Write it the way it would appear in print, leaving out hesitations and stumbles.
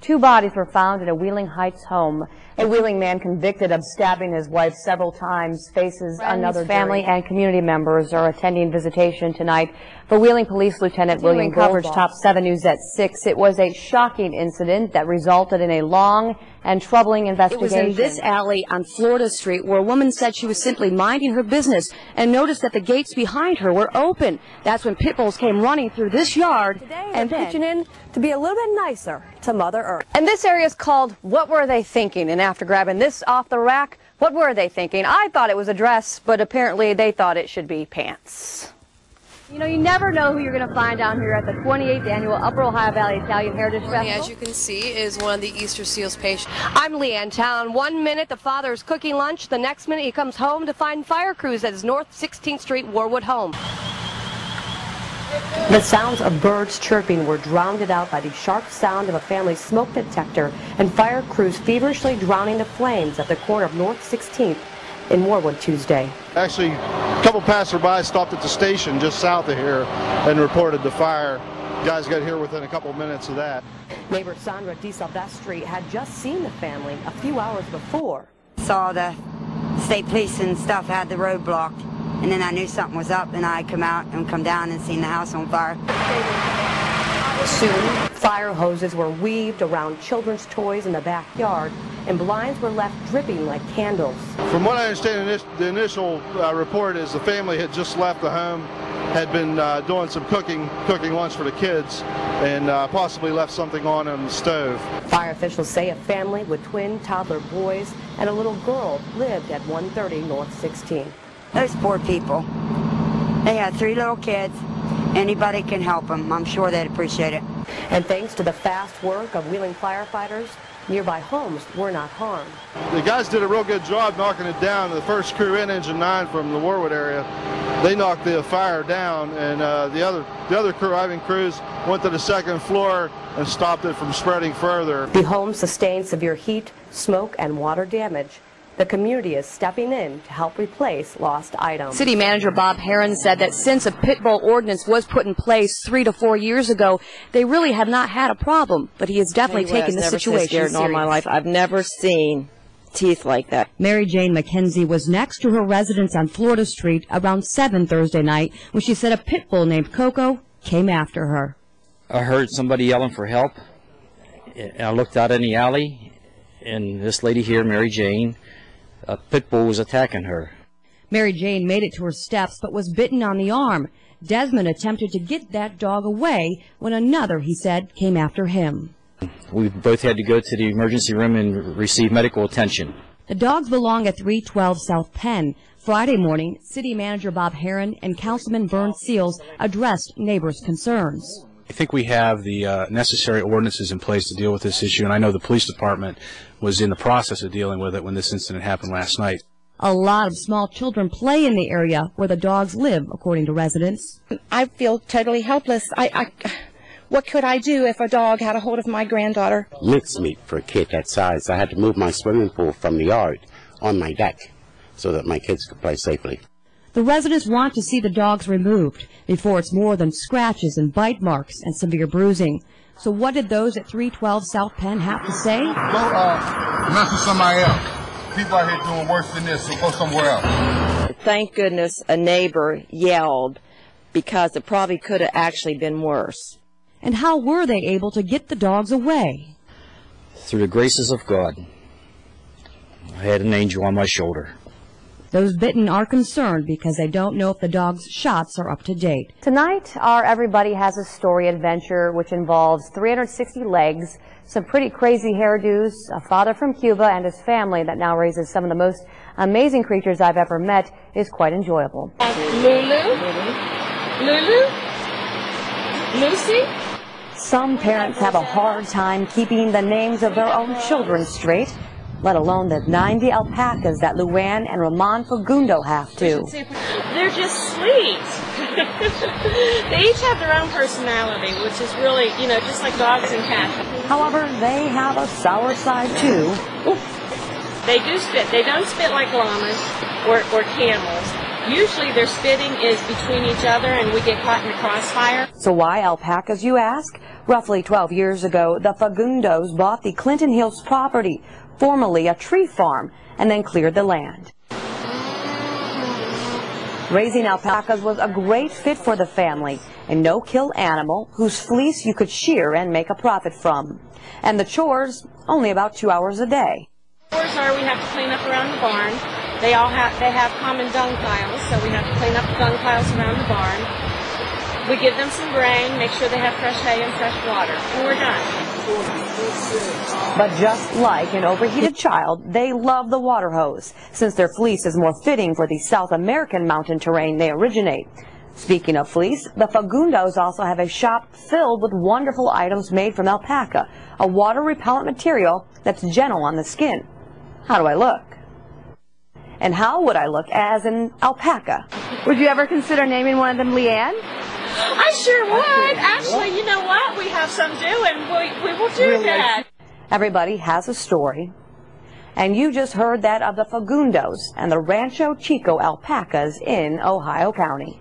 Two bodies were found in a Wheeling Heights home. A Wheeling man convicted of stabbing his wife several times faces another jury. Family and community members are attending visitation tonight for Wheeling Police Lieutenant William coverage Top 7 News at 6. It was a shocking incident that resulted in a long and troubling investigation. It was in this alley on Florida Street where a woman said she was simply minding her business and noticed that the gates behind her were open. That's when pit bulls came running through this yard and pitching in to be a little bit nicer to Mother Earth. And this area is called What Were They Thinking? And after grabbing this off the rack, what were they thinking? I thought it was a dress, but apparently they thought it should be pants. You know, you never know who you're going to find down here at the 28th Annual Upper Ohio Valley Italian Heritage Festival. As you can see, is one of the Easter seals patients. I'm Leigh Ann Towne. 1 minute the father is cooking lunch. The next minute he comes home to find fire crews at his North 16th Street Warwood home. The sounds of birds chirping were drowned out by the sharp sound of a family's smoke detector and fire crews feverishly drowning the flames at the corner of North 16th in Warwood Tuesday. Actually, a couple passersby stopped at the station just south of here and reported the fire. Guys got here within a couple minutes of that. Neighbor Sandra DiSilvestri had just seen the family a few hours before. Saw the state police and stuff had the road blocked, and then I knew something was up, and I come out and come down and seen the house on fire. Soon, fire hoses were weaved around children's toys in the backyard, and blinds were left dripping like candles. From what I understand, the initial report is the family had just left the home, had been doing some cooking lunch for the kids, and possibly left something on the stove. Fire officials say a family with twin toddler boys and a little girl lived at 130 North 16th. Those poor people. They had 3 little kids. Anybody can help them. I'm sure they'd appreciate it. And thanks to the fast work of Wheeling firefighters, nearby homes were not harmed. The guys did a real good job knocking it down. The first crew in Engine 9 from the Warwood area, they knocked the fire down, and the other crew, Iving crews, went to the second floor and stopped it from spreading further. The home sustained severe heat, smoke, and water damage. The community is stepping in to help replace lost items. City Manager Bob Herron said that since a pit bull ordinance was put in place 3 to 4 years ago, they really have not had a problem. But he has definitely taken the situation serious. In all my life, I've never seen teeth like that. Mary Jane McKenzie was next to her residence on Florida Street around 7 Thursday night when she said a pit bull named Coco came after her. I heard somebody yelling for help. I looked out in the alley, and this lady here, Mary Jane, a pit bull was attacking her. Mary Jane made it to her steps but was bitten on the arm. Desmond attempted to get that dog away when another, he said, came after him. We both had to go to the emergency room and receive medical attention. The dogs belong at 312 South Penn. Friday morning, City Manager Bob Herron and Councilman Vern Seals addressed neighbors' concerns. I think we have the necessary ordinances in place to deal with this issue, and I know the police department was in the process of dealing with it when this incident happened last night. A lot of small children play in the area where the dogs live, according to residents. I feel totally helpless. What could I do if a dog had a hold of my granddaughter? Mincemeat for a kid that size. I had to move my swimming pool from the yard on my deck so that my kids could play safely. The residents want to see the dogs removed before it's more than scratches and bite marks and severe bruising. So what did those at 312 South Penn have to say? Go mess with somebody else. People out here doing worse than this, so go somewhere else. Thank goodness a neighbor yelled, because it probably could have actually been worse. And how were they able to get the dogs away? Through the graces of God, I had an angel on my shoulder. Those bitten are concerned because they don't know if the dog's shots are up to date. Tonight, our Everybody Has a Story adventure, which involves 360 legs, some pretty crazy hairdos, a father from Cuba and his family that now raises some of the most amazing creatures I've ever met, is quite enjoyable. Lulu? Lucy? Some parents have a hard time keeping the names of their own children straight, let alone the 90 alpacas that Luann and Ramon Fagundo have to. They're just sweet. They each have their own personality, which is really, just like dogs and cats. However, they have a sour side too. They do spit. They don't spit like llamas or camels. Usually their spitting is between each other and we get caught in the crossfire. So why alpacas, you ask? Roughly 12 years ago, the Fagundos bought the Clinton Hills property, formerly a tree farm, and then cleared the land. Raising alpacas was a great fit for the family, a no-kill animal whose fleece you could shear and make a profit from. And the chores, only about 2 hours a day. Chores are we have to clean up around the barn. They have common dung piles, so we have to clean up the dung piles around the barn. We give them some grain, make sure they have fresh hay and fresh water, and we're done. But just like an overheated child, they love the water hose, since their fleece is more fitting for the South American mountain terrain they originate. Speaking of fleece, the Fagundos also have a shop filled with wonderful items made from alpaca, a water-repellent material that's gentle on the skin. How do I look? And how would I look as an alpaca? Would you ever consider naming one of them Leigh Ann? I sure would. Actually, you know what? We have some do, and we will do that. Everybody has a story. And you just heard that of the Fagundos and the Rancho Chico alpacas in Ohio County.